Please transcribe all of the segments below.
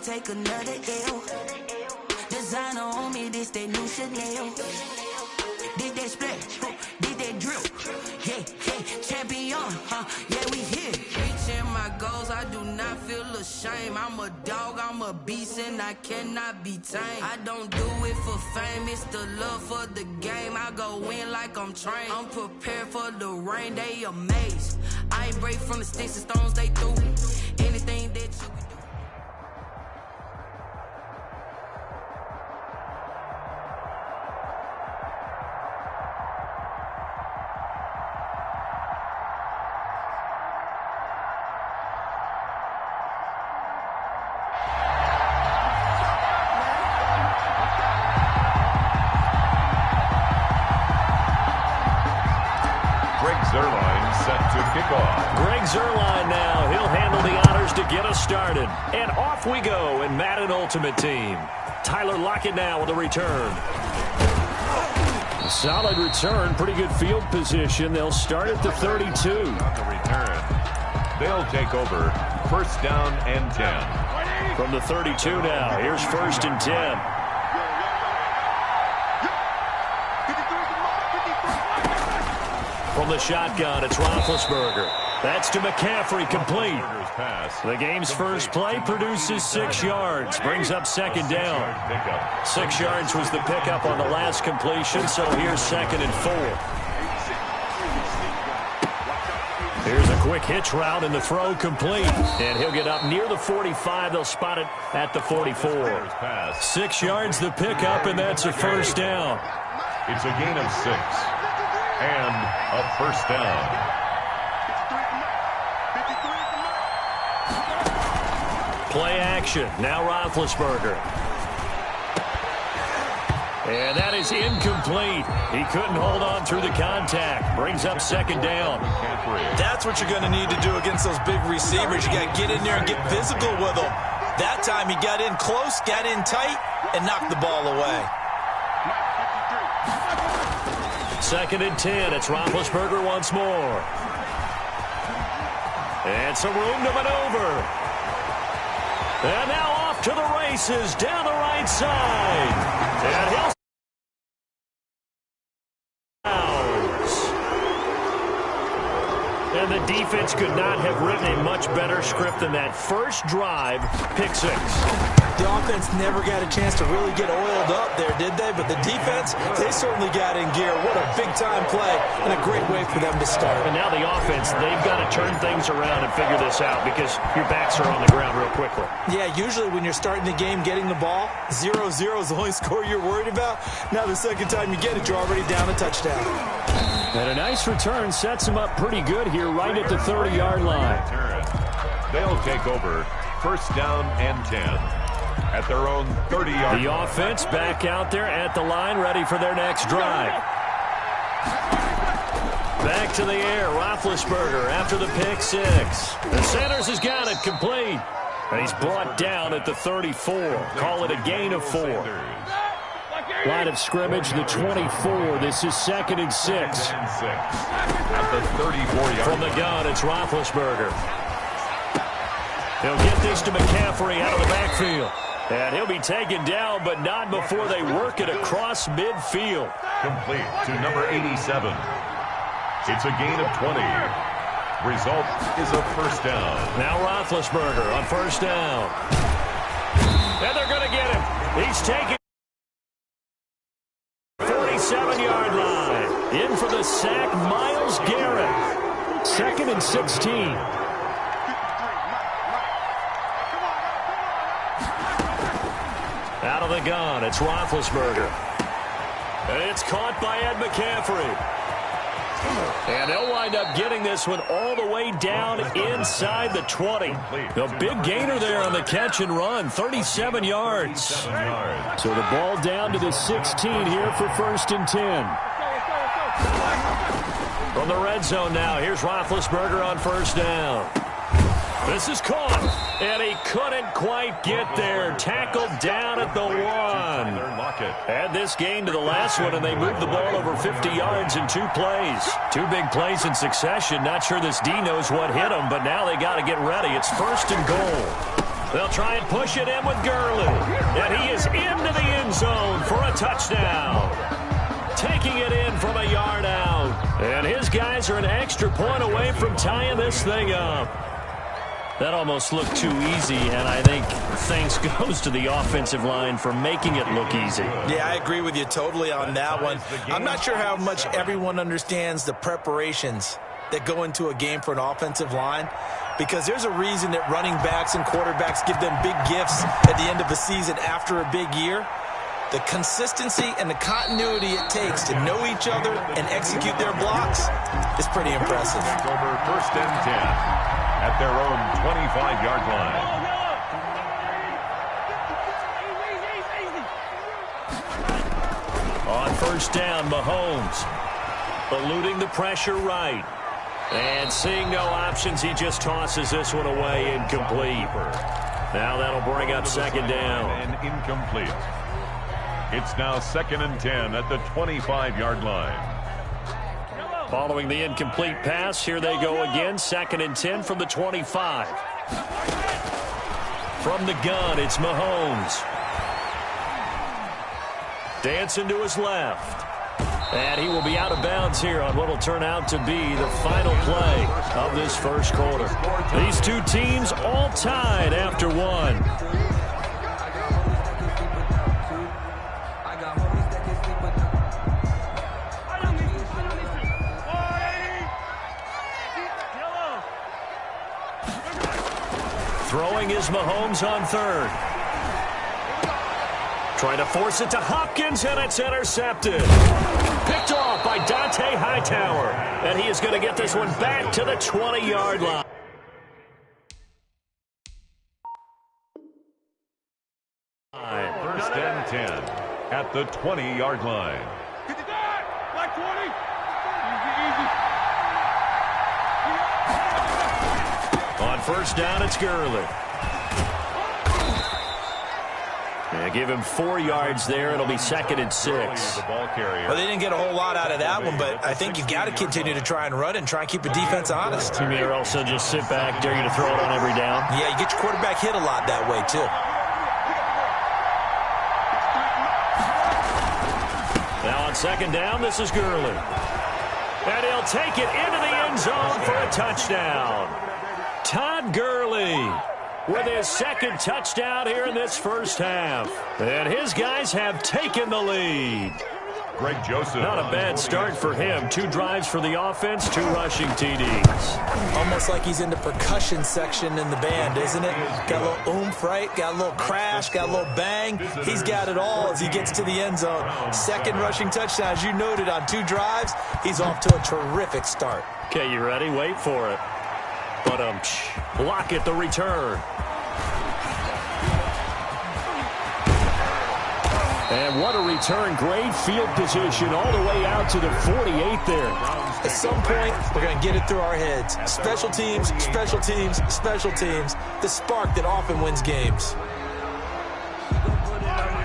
take another L. Designer on me, this that new Chanel. Did that splash, did that drip. Yeah, yeah, champion, yeah, we here. Reaching my goals, I do not feel ashamed. I'm a dog, I'm a beast, and I cannot be tamed. I don't do it for fame, it's the love for the game. I go in like I'm trained. I'm prepared for the rain, they amazed. I ain't break from the sticks and stones, they threw. Anything that you can do. Greg Zerline now. He'll handle the honors to get us started. And off we go in Madden Ultimate Team. Tyler Lockett now with a return. A solid return. Pretty good field position. They'll start at the 32. On the return. They'll take over. First down and 10. From the 32 now. Here's first and 10. From the shotgun, it's Roethlisberger. That's to McCaffrey, complete. The game's first play produces 6 yards. Brings up second down. 6 yards was the pickup on the last completion, so here's second and 4. Here's a quick hitch route, and the throw complete. And he'll get up near the 45. They'll spot it at the 44. 6 yards the pickup, and that's a first down. It's a gain of 6. And a first down. Play action. Now Roethlisberger. And that is incomplete. He couldn't hold on through the contact. Brings up second down. That's what you're going to need to do against those big receivers. You got to get in there and get physical with them. That time he got in close, got in tight, and knocked the ball away. Second and 10. It's Roethlisberger once more. And some room to maneuver. And now off to the races down the right side. And he'll and the defense could not have written a much better script than that first drive, pick 6. The offense never got a chance to really get oiled up there, did they? But the defense, they certainly got in gear. What a big-time play and a great way for them to start. And now the offense, they've got to turn things around and figure this out because your backs are on the ground real quickly. Yeah, usually when you're starting the game getting the ball, 0-0 is the only score you're worried about. Now the second time you get it, you're already down a touchdown. And a nice return sets him up pretty good here right at the 30-yard line. They'll take over. First down and 10. At their own 30-yard line. The offense back out there at the line, ready for their next drive. Back to the air, Roethlisberger after the pick 6. The Sanders has got it complete. And he's brought down at the 34. Call it a gain of 4. Line of scrimmage, the 24. This is second and 6. At the 34-yard. From the gun, it's Roethlisberger. He'll get this to McCaffrey out of the backfield. And he'll be taken down, but not before they work it across midfield. Complete to number 87. It's a gain of 20. Result is a first down. Now Roethlisberger on first down. And they're going to get him. He's taken 47-yard line. In for the sack, Myles Garrett. Second and 16. Out of the gun, it's Roethlisberger. And it's caught by Ed McCaffrey. And they'll wind up getting this one all the way down inside the 20. The big gainer there on the catch and run, 37 yards. So the ball down to the 16 here for first and 10. From the red zone now, here's Roethlisberger on first down. This is caught, and he couldn't quite get there. Tackled down at the 1. Add this game to the last one, and they moved the ball over 50 yards in 2 plays. 2 big plays in succession. Not sure this D knows what hit him, but now they got to get ready. It's first and goal. They'll try and push it in with Gurley. And he is into the end zone for a touchdown. Taking it in from a yard out. And his guys are an extra point away from tying this thing up. That almost looked too easy, and I think thanks goes to the offensive line for making it look easy. Yeah, I agree with you totally on that one. I'm not sure how much everyone understands the preparations that go into a game for an offensive line, because there's a reason that running backs and quarterbacks give them big gifts at the end of the season after a big year. The consistency and the continuity it takes to know each other and execute their blocks is pretty impressive. Over 1st and 10 at their own 25-yard line. On 1st down, Mahomes eluding the pressure right. And seeing no options, he just tosses this one away, incomplete. Now that'll bring up 2nd down. And incomplete. It's now 2nd and 10 at the 25-yard line. Following the incomplete pass, here they go again. 2nd and 10 from the 25. From the gun, it's Mahomes. Dancing to his left. And he will be out of bounds here on what will turn out to be the final play of this first quarter. These two teams all tied after one. Throwing is Mahomes on 3rd. Trying to force it to Hopkins, and it's intercepted. Picked off by Dante Hightower. And he is going to get this one back to the 20-yard line. First and 10 at the 20-yard line. Like 20. On 1st down, it's Gurley. Yeah, give him 4 yards there. It'll be 2nd and 6. The ball carrier. Well, they didn't get a whole lot out of that one, but I think you've got to continue to try and run and try and keep the defense honest. You may also just sit back, dare you to throw it on every down. Yeah, you get your quarterback hit a lot that way, too. Now on 2nd down, this is Gurley. And he'll take it into the end zone for a touchdown. Todd Gurley with his 2nd touchdown here in this first half. And his guys have taken the lead. Greg Joseph. Not a bad start for him. 2 drives for the offense, 2 rushing TDs. Almost like he's in the percussion section in the band, isn't it? Got a little oomph, right? Got a little crash, got a little bang. He's got it all as he gets to the end zone. 2nd rushing touchdown, as you noted, on 2 drives. He's off to a terrific start. Okay, you ready? Wait for it. But block it, the return. And what a return. Great field position all the way out to the 48 there. At some point, we're going to get it through our heads. Special teams, special teams, special teams. The spark that often wins games.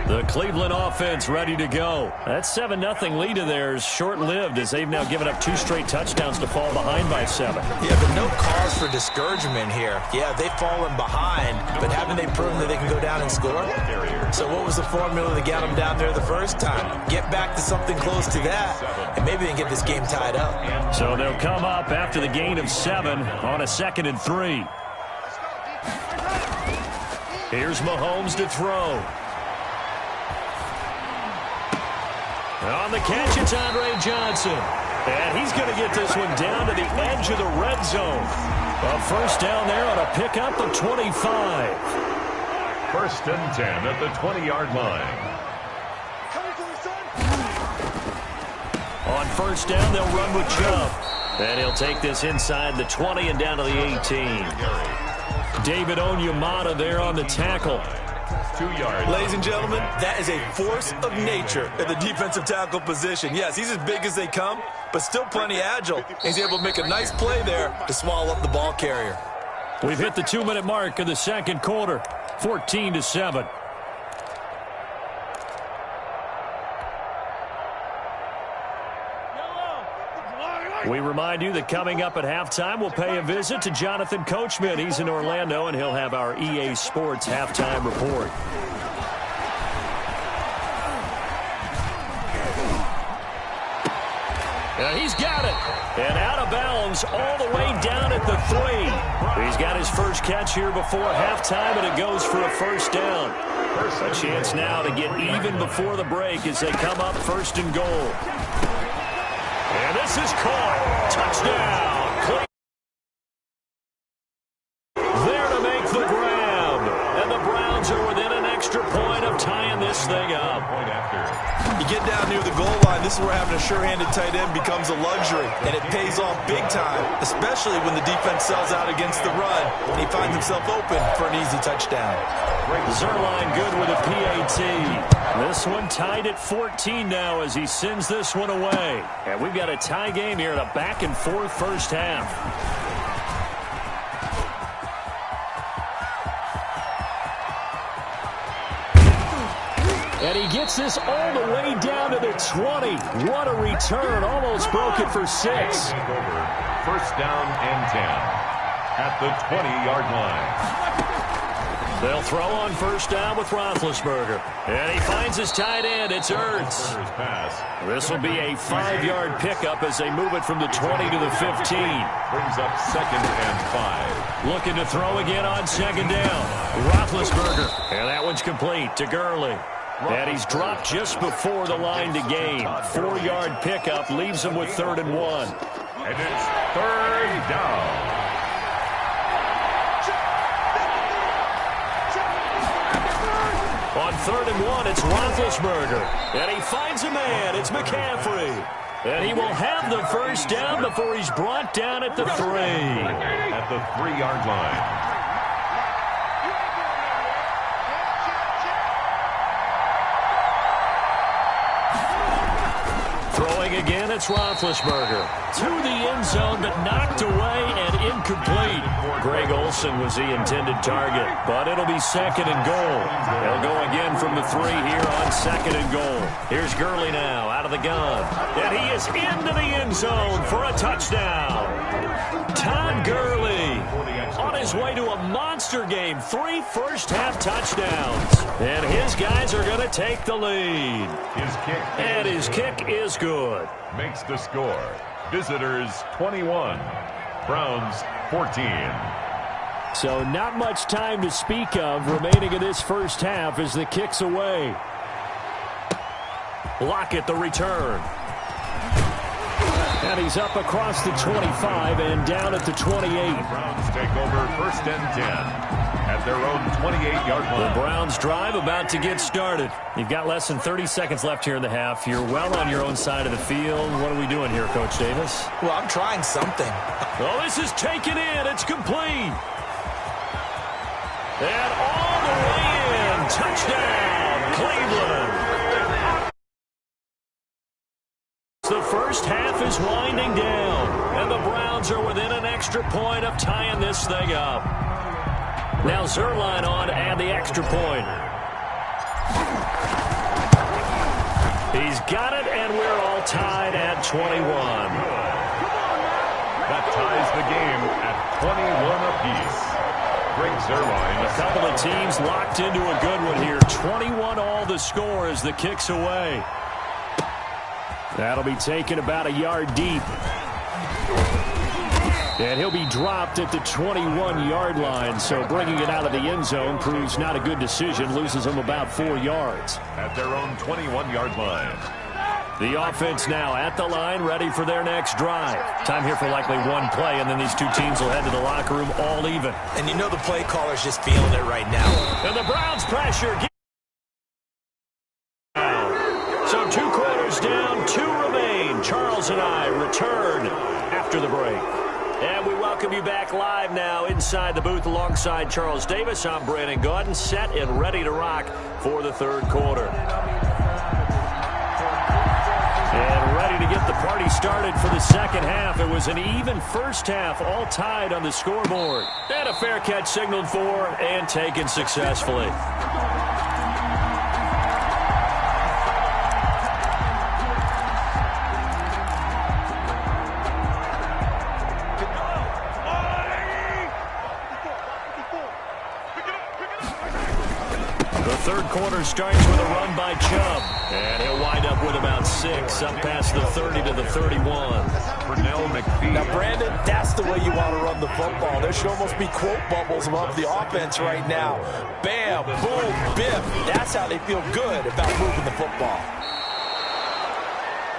The Cleveland offense ready to go. That 7-0 lead of theirs short-lived as they've now given up 2 straight touchdowns to fall behind by 7. Yeah, but no cause for discouragement here. Yeah, they've fallen behind, but haven't they proven that they can go down and score? So what was the formula that got them down there the first time? Get back to something close to that, and maybe they can get this game tied up. So they'll come up after the gain of 7 on a 2nd and 3. Here's Mahomes to throw. On the catch, it's Andre Johnson. And he's going to get this one down to the edge of the red zone. A 1st down there on a pickup of 25. 1st and 10 at the 20-yard line. On 1st down, they'll run with Chubb. And he'll take this inside the 20 and down to the 18. David Onyemata there on the tackle. 2 yards. Ladies and gentlemen, that is a force of nature at the defensive tackle position. Yes, he's as big as they come, but still plenty agile. He's able to make a nice play there to swallow up the ball carrier. We've hit the 2-minute mark of the 2nd quarter, 14-7. We remind you that coming up at halftime, we'll pay a visit to Jonathan Coachman. He's in Orlando, and he'll have our EA Sports halftime report. He's got it. And out of bounds all the way down at the 3. He's got his first catch here before halftime, and it goes for a first down. A chance now to get even before the break as they come up first and goal. And this is caught. Touchdown. There to make the grab. And the Browns are within an extra point of tying this thing up. You get down near the goal line, this is where having a sure-handed tight end becomes a luxury, and it pays off big time, especially when the defense sells out against the run, and he finds himself open for an easy touchdown. Zerline good with a PAT. This one tied at 14 now as he sends this one away. And we've got a tie game here in a back-and-forth first half. And he gets this all the way down to the 20. What a return. Almost broke it for 6. First down and 10 at the 20-yard line. They'll throw on first down with Roethlisberger. And he finds his tight end. It's Ertz. This will be a 5-yard pickup as they move it from the 20 to the 15. Brings up second and 5. Looking to throw again on second down. Roethlisberger. And that one's complete to Gurley. And he's dropped just before the line to gain. 4-yard pickup leaves him with 3rd and 1. And it's 3rd down. On 3rd and 1, it's Roethlisberger. And he finds a man. It's McCaffrey. And he will have the first down before he's brought down at the 3. At the 3-yard line. Throwing again, it's Roethlisberger. To the end zone, but knocked away and incomplete. Greg Olsen was the intended target, but it'll be 2nd and goal. They'll go again from the 3 here on 2nd and goal. Here's Gurley now out of the gun. And he is into the end zone for a touchdown. Todd Gurley on his way to a monster game. 3 first-half touchdowns. And his guys are going to take the lead. And his kick is good. Makes the score. Visitors 21. Browns 14. So not much time to speak of remaining in this first half as the kick's away. Lockett the return. And he's up across the 25 and down at the 28. Browns take over 1st and 10 at their own 28-yard line. The Browns drive about to get started. You've got less than 30 seconds left here in the half. You're well on your own side of the field. What are we doing here, Coach Davis? Well, I'm trying something. Oh, this is taken in. It's complete. And all the way in. Touchdown, Cleveland. The first half is winding down, and the Browns are within an extra point of tying this thing up. Now Zerline on to add the extra point. He's got it, and we're all tied at 21. That ties the game at 21 apiece. Greg Zerline. A couple of teams locked into a good one here. 21 all the score as the kick's away. That'll be taken about a yard deep. And he'll be dropped at the 21-yard line, so bringing it out of the end zone proves not a good decision, loses him about 4 yards. At their own 21-yard line. The offense now at the line, ready for their next drive. Time here for likely one play, and then these two teams will head to the locker room all even. And you know the play caller's just feeling it right now. And the Browns pressure. So 2 quarters down, 2 remain. Charles and I return after the break. And we welcome you back live now inside the booth alongside Charles Davis. I'm Brandon Gaudin, set and ready to rock for the 3rd quarter. And ready to get the party started for the 2nd half. It was an even first half, all tied on the scoreboard. And a fair catch signaled for and taken successfully. The third quarter starts with a run by Chubb. And he'll wind up with about 6, up past the 30 to the 31. Now, Brandon, that's the way you want to run the football. There should almost be quote bubbles above the offense right now. Bam, boom, biff. That's how they feel good about moving the football.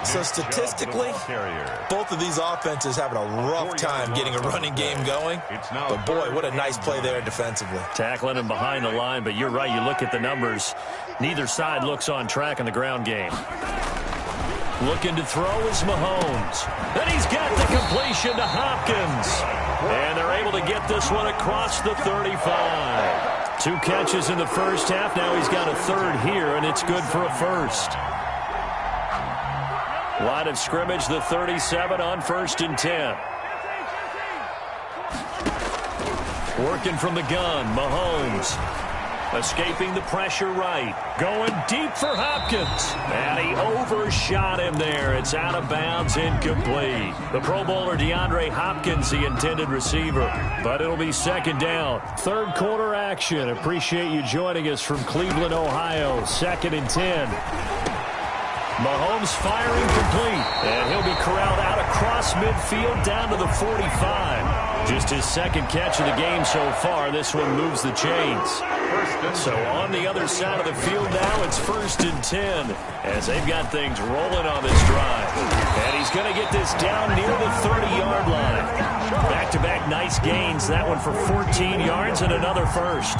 So statistically, both of these offenses having a rough time getting a running game going. But boy, what a nice play there defensively. Tackling him behind the line, but you're right. You look at the numbers. Neither side looks on track in the ground game. Looking to throw is Mahomes. And he's got the completion to Hopkins. And they're able to get this one across the 35. 2 catches in the first half. Now he's got a third here, and it's good for a first. Line of scrimmage, the 37 on 1st and 10. Working from the gun, Mahomes. Escaping the pressure right. Going deep for Hopkins. And he overshot him there. It's out of bounds, incomplete. The Pro Bowler DeAndre Hopkins, the intended receiver. But it'll be 2nd down. Third quarter action. Appreciate you joining us from Cleveland, Ohio. 2nd and 10. Mahomes firing complete, and he'll be corralled out across midfield down to the 45. Just his 2nd catch of the game so far. This one moves the chains. So on the other side of the field now, it's 1st and 10 as they've got things rolling on this drive. And he's going to get this down near the 30-yard line. Back-to-back nice gains. That one for 14 yards and another first.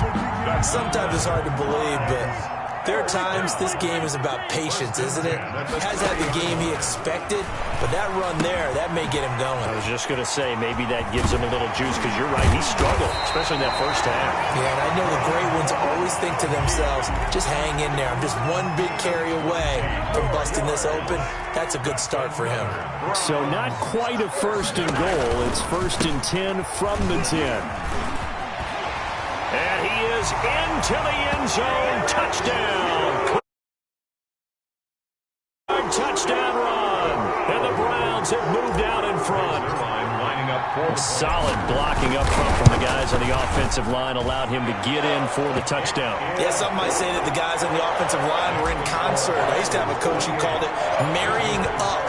Sometimes it's hard to believe, but there are times this game is about patience, isn't it? Has had the game he expected, but that run there, that may get him going. I was just going to say, maybe that gives him a little juice, because you're right, he struggled, especially in that first half. Yeah, and I know the great ones always think to themselves, just hang in there. I'm just one big carry away from busting this open. That's a good start for him. So not quite a 1st and goal. It's 1st and 10 from the 10. And he is into the end zone. Touchdown. Touchdown run. And the Browns have moved out in front. Solid blocking up front from the guys on the offensive line allowed him to get in for the touchdown. Yeah, some might say that the guys on the offensive line were in concert. I used to have a coach who called it marrying up,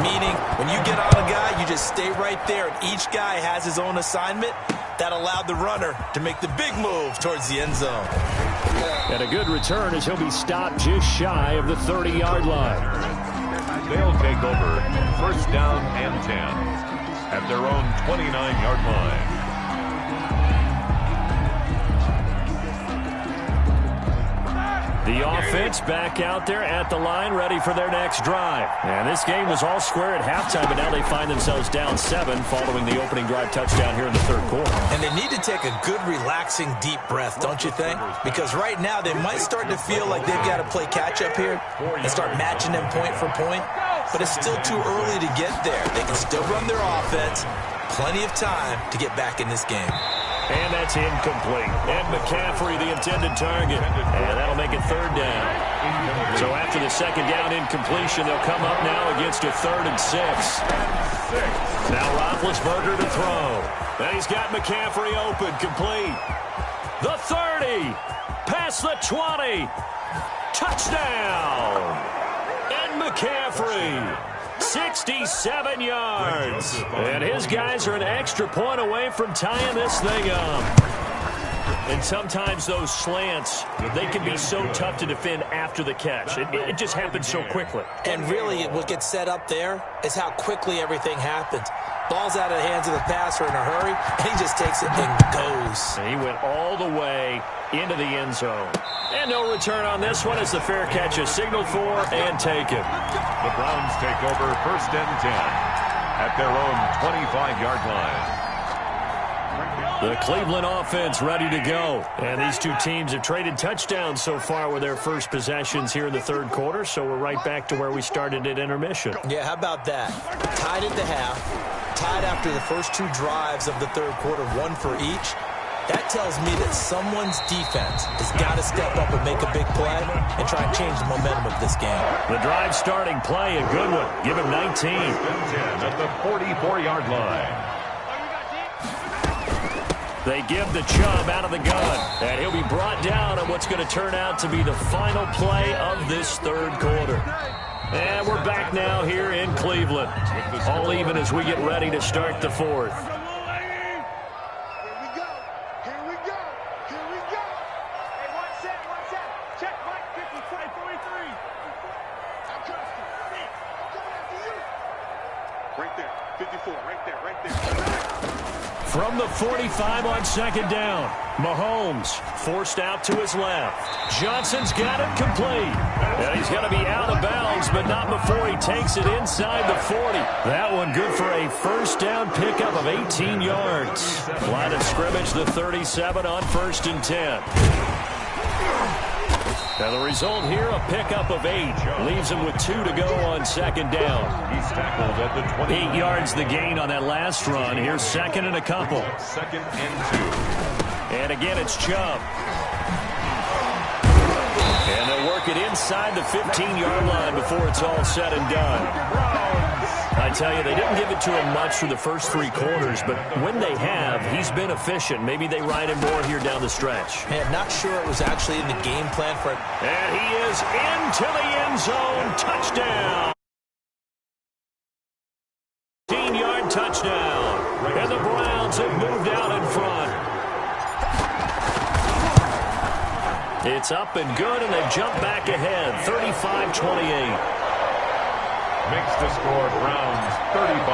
meaning when you get on a guy, you just stay right there, and each guy has his own assignment. That allowed the runner to make the big move towards the end zone. And a good return as he'll be stopped just shy of the 30-yard line. They'll take over 1st down and 10 at their own 29-yard line. The offense back out there at the line, ready for their next drive. And this game was all square at halftime, but now they find themselves down 7 following the opening drive touchdown here in the 3rd quarter. And they need to take a good, relaxing, deep breath, don't you think? Because right now they might start to feel like they've got to play catch-up here and start matching them point for point. But it's still too early to get there. They can still run their offense. Plenty of time to get back in this game. And that's incomplete. And McCaffrey, the intended target. And that'll make it 3rd down. So after the 2nd down incompletion, they'll come up now against a 3rd and 6. Now Roethlisberger to throw. And he's got McCaffrey open, complete. The 30. Past the 20. Touchdown. And McCaffrey. 67 yards. And his guys are an extra point away from tying this thing up. And sometimes those slants, they can be so tough to defend after the catch. It just happens so quickly. And really, what gets set up there is how quickly everything happens. Ball's out of the hands of the passer in a hurry, and he just takes it and goes. And he went all the way into the end zone. And no return on this one as the fair catch is signaled for and taken. The Browns take over 1st and 10 at their own 25-yard line. The Cleveland offense ready to go. And these two teams have traded touchdowns so far with their first possessions here in the 3rd quarter, so we're right back to where we started at intermission. Yeah, how about that? Tied at the half, tied after the first 2 drives of the 3rd quarter, 1 for each. That tells me that someone's defense has got to step up and make a big play and try and change the momentum of this game. The drive starting play, a good one. Give him 19. At the 44-yard line. They give the Chubb out of the gun, and he'll be brought down on what's going to turn out to be the final play of this third quarter. And we're back now here in Cleveland, all even as we get ready to start the fourth. From the 45 on second down, Mahomes forced out to his left. Johnson's got it complete. And he's going to be out of bounds, but not before he takes it inside the 40. That one good for a first down pickup of 18 yards. Line of scrimmage, the 37 on 1st and 10. Now the result here, a pickup of 8. Leaves him with 2 to go on second down. He's tackled at the 20. 8 yards the gain on that last run. Here's second and a couple. Second and 2. And again, it's Chubb. And they'll work it inside the 15-yard line before it's all said and done. I tell you, they didn't give it to him much for the first 3 quarters, but when they have, he's been efficient. Maybe they ride him more here down the stretch. Man, not sure it was actually in the game plan for it. And he is into the end zone. Touchdown. 15-yard touchdown. And the Browns have moved out in front. It's up and good, and they've jumped back ahead, 35-28. Makes the score Browns 35.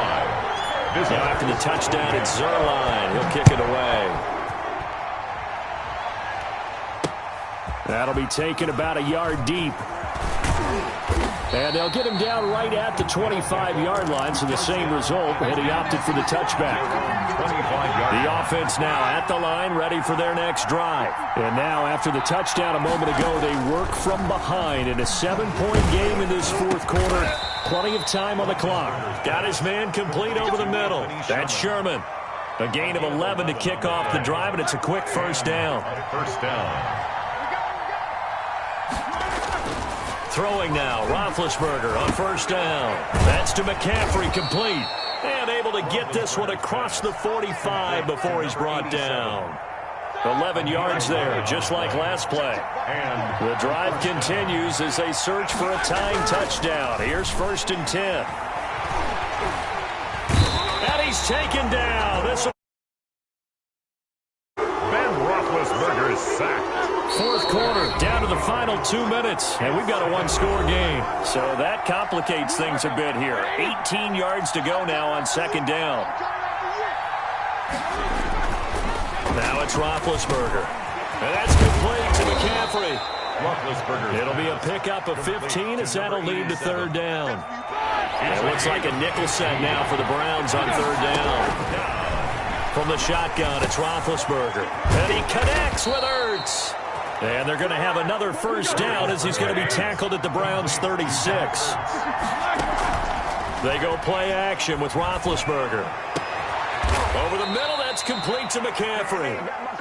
Now after the touchdown, it's Zerline. He'll kick it away. That'll be taken about a yard deep. And they'll get him down right at the 25-yard line, so the same result, and he opted for the touchback. The offense now at the line, ready for their next drive. And now, after the touchdown a moment ago, they work from behind in a 7-point game in this fourth quarter. Plenty of time on the clock. Got his man complete over the middle. That's Sherman. A gain of 11 to kick off the drive, and it's a quick first down. First down. Throwing now, Roethlisberger on first down. That's to McCaffrey, complete. And able to get this one across the 45 before he's brought down. 11 yards there, just like last play. And the drive continues as they search for a tying touchdown. Here's 1st and 10. And he's taken down. This Ben Roethlisberger is sacked. fourth quarter, down to the final 2 minutes, and we've got a one-score game. So that complicates things a bit here. 18 yards to go now on second down. Now it's Roethlisberger. And that's complete to McCaffrey. Roethlisberger. It'll be a pickup of 15 as that'll lead to third down. It looks like a nickel set now for the Browns on third down. From the shotgun, it's Roethlisberger. And he connects with Ertz. And they're going to have another first down as he's going to be tackled at the Browns' 36. They go play action with Roethlisberger. Over the middle, that's complete to McCaffrey.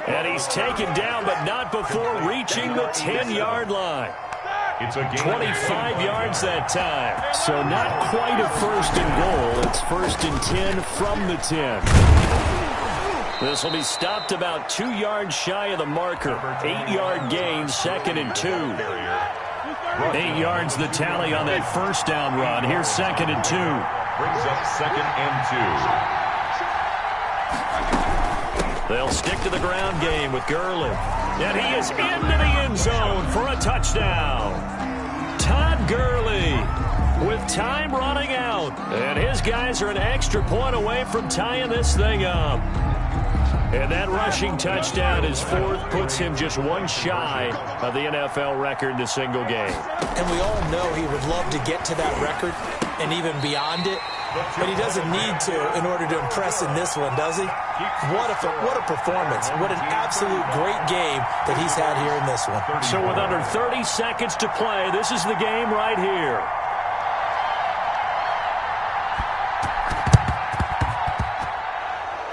And he's taken down, but not before reaching the 10-yard line. It's a gain 25 yards that time. So not quite a first and goal. It's 1st and 10 from the 10. This will be stopped about 2 yards shy of the marker. 8-yard gain, 2nd and 2. 8 yards the tally on that first down run. Here's 2nd and 2. Brings up 2nd and 2. They'll stick to the ground game with Gurley. And he is into the end zone for a touchdown. Todd Gurley with time running out. And his guys are an extra point away from tying this thing up. And that rushing touchdown, his fourth, puts him just one shy of the NFL record in a single game. And we all know he would love to get to that record and even beyond it. But he doesn't need to in order to impress in this one, does he? What a performance. What an absolute great game that he's had here in this one. So with under 30 seconds to play, this is the game right here.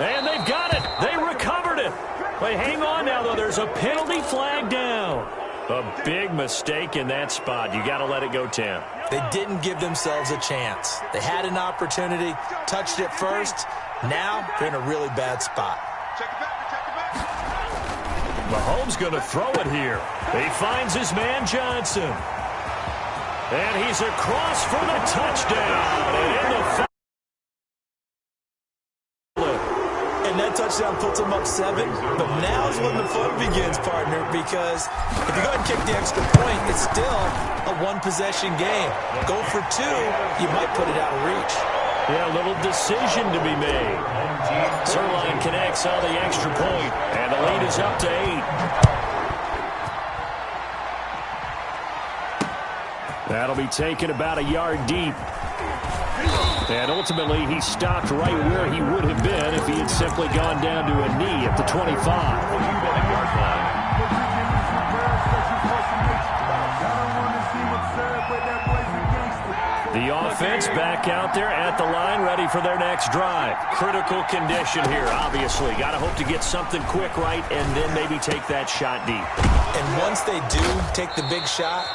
And they've got it. They recovered it. Wait, hang on now, though. There's a penalty flag down. A big mistake in that spot. You got to let it go 10. They didn't give themselves a chance. They had an opportunity, touched it first. Now they're in a really bad spot. Mahomes going to throw it here. He finds his man Johnson. And he's across for the touchdown. And in the and that touchdown puts him up 7. But now's when the fun begins, partner, because if you go ahead and kick the extra point, it's still a one-possession game. Go for 2, you might put it out of reach. Yeah, a little decision to be made. Sirline connects on the extra point, and the lead is up to 8. That'll be taken about a yard deep. And ultimately, he stopped right where he would have been if he had simply gone down to a knee at the 25. The offense back out there at the line, ready for their next drive. Critical condition here, obviously. Got to hope to get something quick right and then maybe take that shot deep. And once they do take the big shot,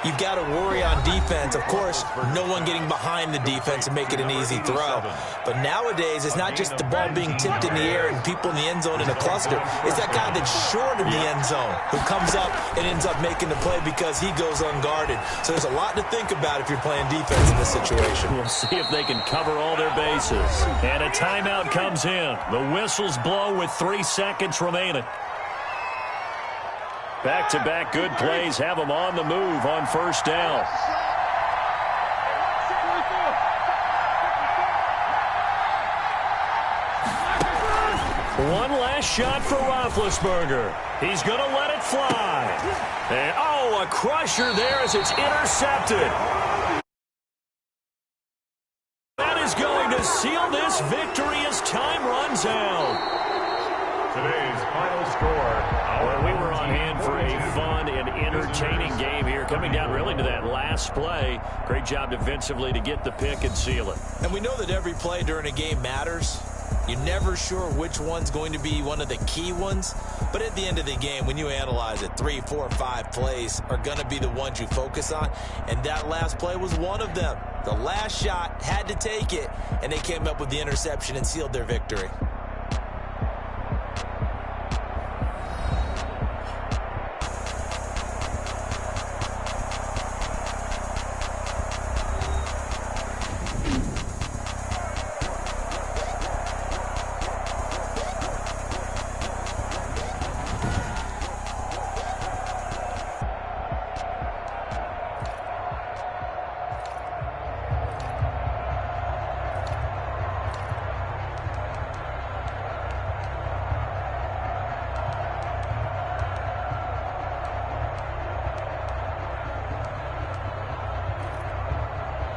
you've got to worry on defense. Of course, no one getting behind the defense and make it an easy throw. But nowadays, it's not just the ball being tipped in the air and people in the end zone in a cluster. It's that guy that's short of the end zone who comes up and ends up making the play because he goes unguarded. So there's a lot to think about if you're playing defense in this situation. We'll see if they can cover all their bases. And a timeout comes in. The whistles blow with 3 seconds remaining. Back-to-back good plays have them on the move on first down. One last shot for Roethlisberger. He's going to let it fly. And, oh, a crusher there as it's intercepted. That is going to seal this victory as time runs out. Today's final score. Well, we were on hand for a fun and entertaining game here, coming down really to that last play. Great job defensively to get the pick and seal it. And we know that every play during a game matters. You're never sure which one's going to be one of the key ones. But at the end of the game, when you analyze it, 3, 4, 5 plays are going to be the ones you focus on. And that last play was one of them. The last shot had to take it, and they came up with the interception and sealed their victory.